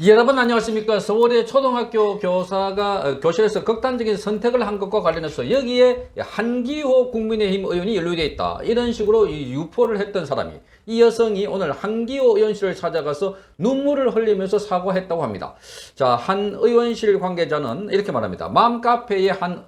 여러분 안녕하십니까. 서울의 초등학교 교사가 교실에서 극단적인 선택을 한 것과 관련해서 여기에 한기호 국민의힘 의원이 연루되어 있다, 이런 식으로 유포를 했던 사람이, 이 여성이 오늘 한기호 의원실을 찾아가서 눈물을 흘리면서 사과했다고 합니다. 자, 한 의원실 관계자는 이렇게 말합니다. 맘카페에 한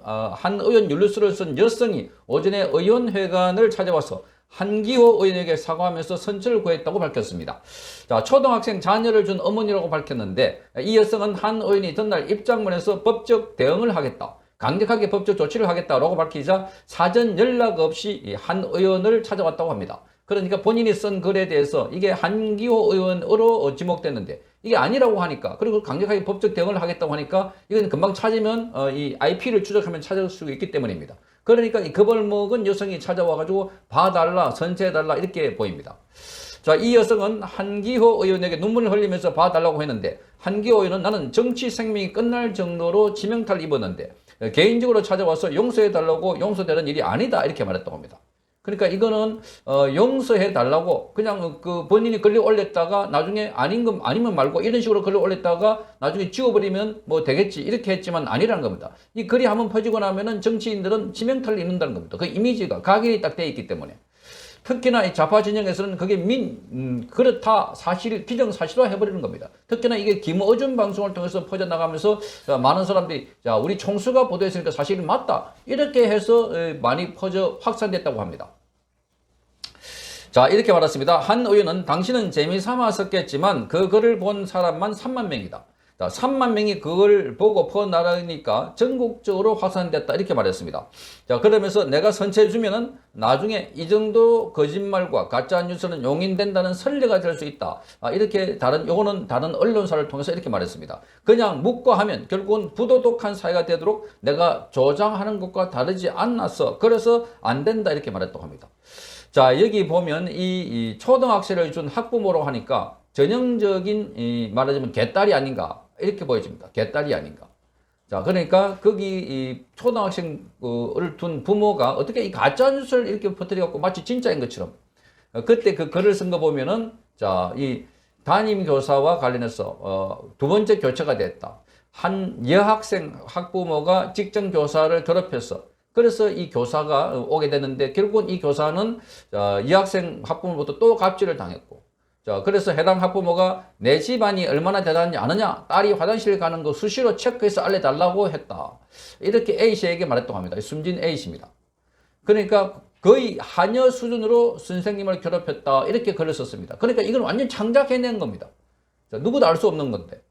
의원 연루서를 쓴 여성이 오전에 의원회관을 찾아와서 한기호 의원에게 사과하면서 선처를 구했다고 밝혔습니다. 자, 초등학생 자녀를 준 어머니라고 밝혔는데, 이 여성은 한 의원이 전날 입장문에서 법적 대응을 하겠다, 강력하게 법적 조치를 하겠다라고 밝히자 사전 연락 없이 한 의원을 찾아왔다고 합니다. 그러니까 본인이 쓴 글에 대해서 이게 한기호 의원으로 지목됐는데 이게 아니라고 하니까, 그리고 강력하게 법적 대응을 하겠다고 하니까 이건 금방 찾으면 이 IP를 추적하면 찾을 수 있기 때문입니다. 그러니까 이 겁을먹은 여성이 찾아와가지고 봐달라, 선처해달라 이렇게 보입니다. 자, 이 여성은 한기호 의원에게 눈물을 흘리면서 봐달라고 했는데, 한기호 의원은 나는 정치 생명이 끝날 정도로 치명타를 입었는데 개인적으로 찾아와서 용서해달라고 용서되는 일이 아니다, 이렇게 말했다고 합니다. 그러니까 이거는 용서해달라고 그냥 그 본인이 글을 올렸다가 나중에 아니면 말고 이런 식으로 글을 올렸다가 나중에 지워버리면 뭐 되겠지 이렇게 했지만 아니라는 겁니다. 이 글이 한번 퍼지고 나면은 정치인들은 치명타를 입는다는 겁니다. 그 이미지가 각인이 딱 되어 있기 때문에. 특히나 이 좌파 진영에서는 그게 그렇다, 기정사실화 해버리는 겁니다. 특히나 이게 김어준 방송을 통해서 퍼져나가면서 많은 사람들이, 자, 우리 총수가 보도했으니까 사실이 맞다, 이렇게 해서 많이 확산됐다고 합니다. 자, 이렇게 말했습니다. 한 의원은 당신은 재미삼아 썼겠지만 그 글을 본 사람만 3만 명이다. 자, 3만 명이 그걸 보고 퍼나가니까 전국적으로 확산됐다, 이렇게 말했습니다. 자, 그러면서 내가 선처해주면은 나중에 이 정도 거짓말과 가짜뉴스는 용인된다는 선례가 될 수 있다. 이렇게 요거는 다른 언론사를 통해서 이렇게 말했습니다. 그냥 묵과하면 결국은 부도덕한 사회가 되도록 내가 조장하는 것과 다르지 않았어. 그래서 안 된다, 이렇게 말했다고 합니다. 자, 여기 보면 이 초등학생을 준 학부모로 하니까 전형적인 말하자면 개딸이 아닌가, 이렇게 보여집니다. 개딸이 아닌가. 자, 그러니까 거기 이 초등학생을 둔 부모가 어떻게 이 가짜뉴스를 이렇게 퍼뜨려갖고 마치 진짜인 것처럼, 그때 그 글을 쓴 거 보면은, 자, 이 담임 교사와 관련해서 두 번째 교체가 됐다. 한 여학생 학부모가 직전 교사를 괴롭혔어. 그래서 이 교사가 오게 됐는데 결국은 이 교사는 여학생 학부모부터 또 갑질을 당했고, 자, 그래서 해당 학부모가 내 집안이 얼마나 대단한지 아느냐? 딸이 화장실 가는 거 수시로 체크해서 알려달라고 했다, 이렇게 A씨에게 말했다고 합니다. 숨진 A씨입니다. 그러니까 거의 하녀 수준으로 선생님을 괴롭혔다, 이렇게 글을 썼습니다. 그러니까 이건 완전 창작해낸 겁니다. 자, 누구도 알 수 없는 건데.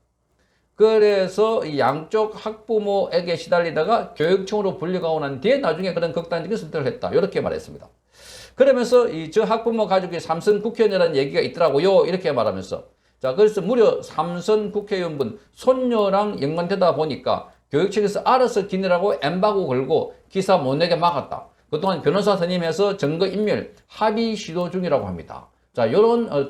그래서 이 양쪽 학부모에게 시달리다가 교육청으로 불려가고 난 뒤에 나중에 그런 극단적인 선택을 했다, 이렇게 말했습니다. 그러면서 저 학부모 가족이 삼선 국회의원이라는 얘기가 있더라고요, 이렇게 말하면서. 자, 그래서 무려 삼선 국회의원분 손녀랑 연관되다 보니까 교육청에서 알아서 기느라고 엠바고 걸고 기사 못 내게 막았다. 그동안 변호사 선임해서 증거인멸 합의 시도 중이라고 합니다. 자, 요런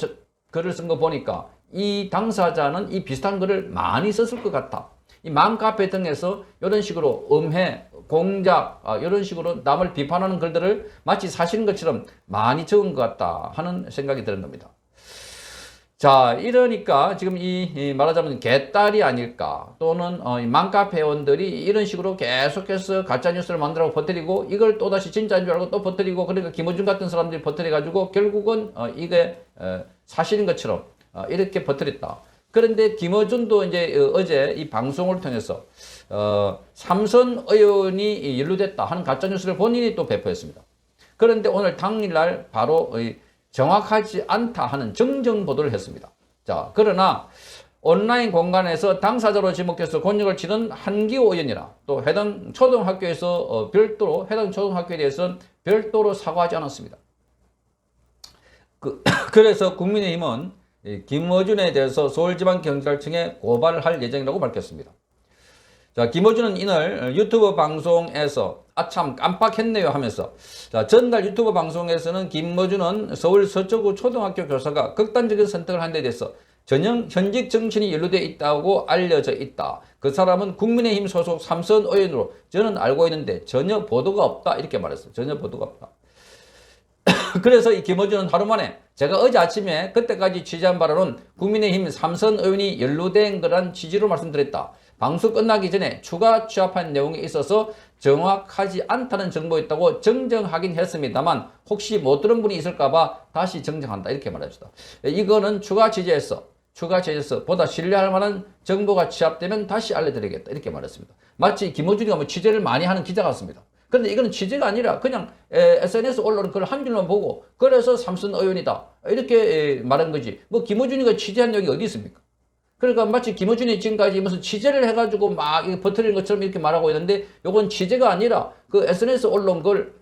글을 쓴 거 보니까 이 당사자는 이 비슷한 글을 많이 썼을 것 같아. 이 맘카페 등에서 이런 식으로 음해, 공작, 이런 식으로 남을 비판하는 글들을 마치 사실인 것처럼 많이 적은 것 같다 하는 생각이 드는 겁니다. 자, 이러니까 지금 말하자면 개딸이 아닐까, 또는 맘카페 회원들이 이런 식으로 계속해서 가짜뉴스를 만들라고 퍼뜨리고 이걸 또다시 진짜인 줄 알고 또 퍼뜨리고, 그러니까 김어준 같은 사람들이 퍼뜨려가지고 결국은 이게 사실인 것처럼 이렇게 퍼뜨렸다. 그런데 김어준도 이제 어제 이 방송을 통해서 삼선 의원이 연루됐다 하는 가짜뉴스를 본인이 또 배포했습니다. 그런데 오늘 당일날 바로 정확하지 않다 하는 정정 보도를 했습니다. 자, 그러나 온라인 공간에서 당사자로 지목해서 곤욕을 치른 한기호 의원이나 또 해당 초등학교에서 별도로 해당 초등학교에 대해서는 별도로 사과하지 않았습니다. 그래서 국민의힘은 김어준에 대해서 서울지방경찰청에 고발을 할 예정이라고 밝혔습니다. 자, 김어준은 이날 유튜브 방송에서 아참 깜빡했네요 하면서, 자, 전날 유튜브 방송에서는 김어준은 서울 서초구 초등학교 교사가 극단적인 선택을 한 데 대해서 전형 현직 정치인이 연루되어 있다고 알려져 있다. 그 사람은 국민의힘 소속 삼선 의원으로 저는 알고 있는데 전혀 보도가 없다, 이렇게 말했어요. 전혀 보도가 없다. 그래서 이 김어준은 하루 만에 제가 어제 아침에 그때까지 취재한 바로는 국민의힘 삼선 의원이 연루된 거란 취지로 말씀드렸다. 방송 끝나기 전에 추가 취합한 내용에 있어서 정확하지 않다는 정보였다고 정정하긴 했습니다만 혹시 못 들은 분이 있을까봐 다시 정정한다. 이렇게 말합니다. 이거는 추가 취재에서 보다 신뢰할 만한 정보가 취합되면 다시 알려드리겠다. 이렇게 말했습니다. 마치 김어준이가 뭐 취재를 많이 하는 기자 같습니다. 그런데 이거는 취재가 아니라 그냥 SNS 올라오는 걸 한 줄만 보고 그래서 삼선 의원이다. 이렇게 말한 거지. 뭐 김어준이가 취재한 내용이 어디 있습니까? 그러니까 마치 김어준이 지금까지 무슨 취재를 해가지고 막 버티는 것처럼 이렇게 말하고 있는데 요건 취재가 아니라 그 SNS 올라온 걸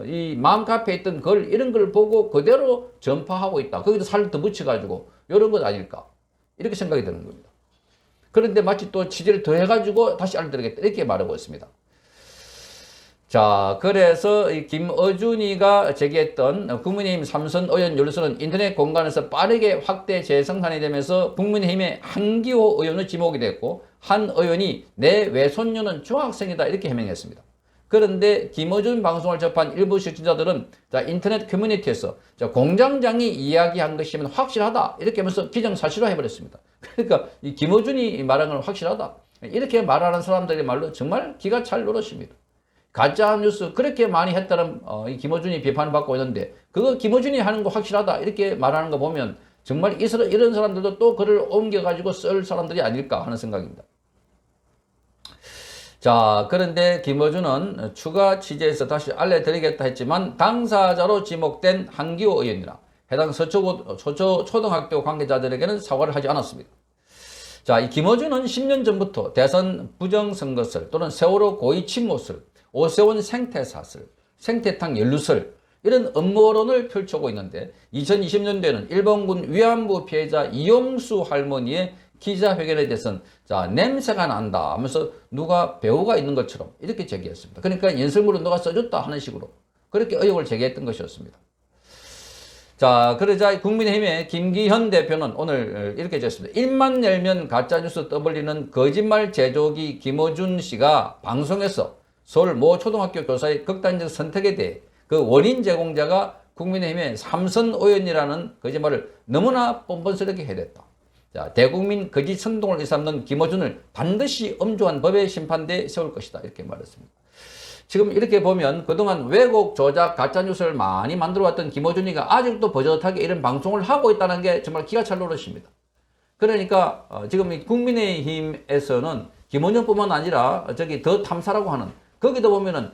이 마음카페에 있던 글 이런 걸 보고 그대로 전파하고 있다. 거기도 살을 더 묻혀가지고 이런 것 아닐까. 이렇게 생각이 드는 겁니다. 그런데 마치 또 취재를 더 해가지고 다시 알려드리겠다. 이렇게 말하고 있습니다. 자, 그래서 이 김어준이가 제기했던 국민의힘 삼선 의원 연루서는 인터넷 공간에서 빠르게 확대 재생산이 되면서 국민의힘의 한기호 의원의 지목이 됐고 한 의원이 내 외손녀는 중학생이다 이렇게 해명했습니다. 그런데 김어준 방송을 접한 일부 시청자들은 인터넷 커뮤니티에서 공장장이 이야기한 것이면 확실하다 이렇게 하면서 기정사실화 해버렸습니다. 그러니까 이 김어준이 말한 건 확실하다 이렇게 말하는 사람들의 말로 정말 기가 찰 노릇입니다. 가짜 뉴스 그렇게 많이 했다는 이 김어준이 비판을 받고 있는데 그거 김어준이 하는 거 확실하다 이렇게 말하는 거 보면 정말 이런 사람들도 또 글을 옮겨가지고 쓸 사람들이 아닐까 하는 생각입니다. 자, 그런데 김어준은 추가 취재에서 다시 알려드리겠다 했지만 당사자로 지목된 한기호 의원이나 해당 초등학교 관계자들에게는 사과를 하지 않았습니다. 자, 이 김어준은 10년 전부터 대선 부정선거설 또는 세월호 고의 침몰설 오세훈 생태사설, 생태탕 연루설 이런 음모론을 펼쳐오고 있는데 2020년도에는 일본군 위안부 피해자 이용수 할머니의 기자회견에 대해서는 냄새가 난다 하면서 누가 배우가 있는 것처럼 이렇게 제기했습니다. 그러니까 연설문을 누가 써줬다 하는 식으로 그렇게 의혹을 제기했던 것이었습니다. 자, 그러자 국민의힘의 김기현 대표는 오늘 이렇게 적었습니다. 입만 열면 가짜뉴스 떠벌리는 거짓말 제조기 김어준 씨가 방송에서 서울 모 초등학교 교사의 극단적 선택에 대해 그 원인 제공자가 국민의힘의 삼선 의원이라는 거짓말을 너무나 뻔뻔스럽게 해댔다. 자, 대국민 거짓 선동을 일삼는 김어준을 반드시 엄중한 법의 심판대에 세울 것이다. 이렇게 말했습니다. 지금 이렇게 보면 그동안 왜곡, 조작, 가짜뉴스를 많이 만들어왔던 김어준이가 아직도 버젓하게 이런 방송을 하고 있다는 게 정말 기가 찰 노릇입니다. 그러니까 지금 국민의힘에서는 김원영뿐만 아니라 더 탐사라고 하는 거기도 보면은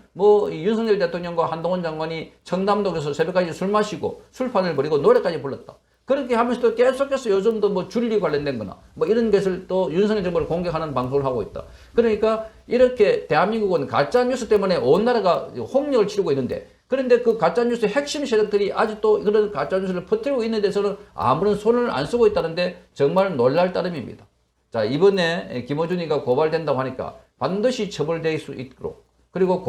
윤석열 대통령과 한동훈 장관이 청담동에서 새벽까지 술 마시고 술판을 벌이고 노래까지 불렀다. 그렇게 하면서도 계속해서 요즘도 줄리 관련된 거나 이런 것을 또 윤석열 정부를 공격하는 방송을 하고 있다. 그러니까 이렇게 대한민국은 가짜뉴스 때문에 온 나라가 홍역을 치르고 있는데 그런데 그 가짜뉴스 핵심 세력들이 아직도 그런 가짜뉴스를 퍼뜨리고 있는 데서는 아무런 손을 안 쓰고 있다는데 정말 놀랄 따름입니다. 자, 이번에 김어준이가 고발된다고 하니까 반드시 처벌될 수 있도록 그리고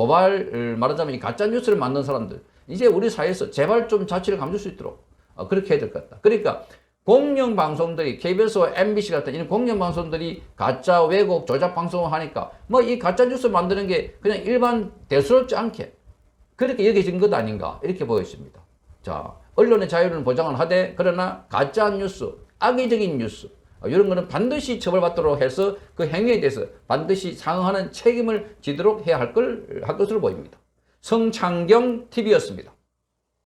말하자면 이 가짜뉴스를 만든 사람들 이제 우리 사회에서 제발 좀 자치를 감출 수 있도록 그렇게 해야 될 것 같다. 그러니까 공영방송들이 KBS와 MBC 같은 이런 공영방송들이 가짜 왜곡 조작 방송을 하니까 이 가짜뉴스 만드는 게 그냥 일반 대수롭지 않게 그렇게 여겨진 것 아닌가 이렇게 보였습니다. 자, 언론의 자유는 보장을 하되 그러나 가짜뉴스, 악의적인 뉴스 이런 거는 반드시 처벌받도록 해서 그 행위에 대해서 반드시 상응하는 책임을 지도록 해야 할 것으로 보입니다. 성창경 TV였습니다.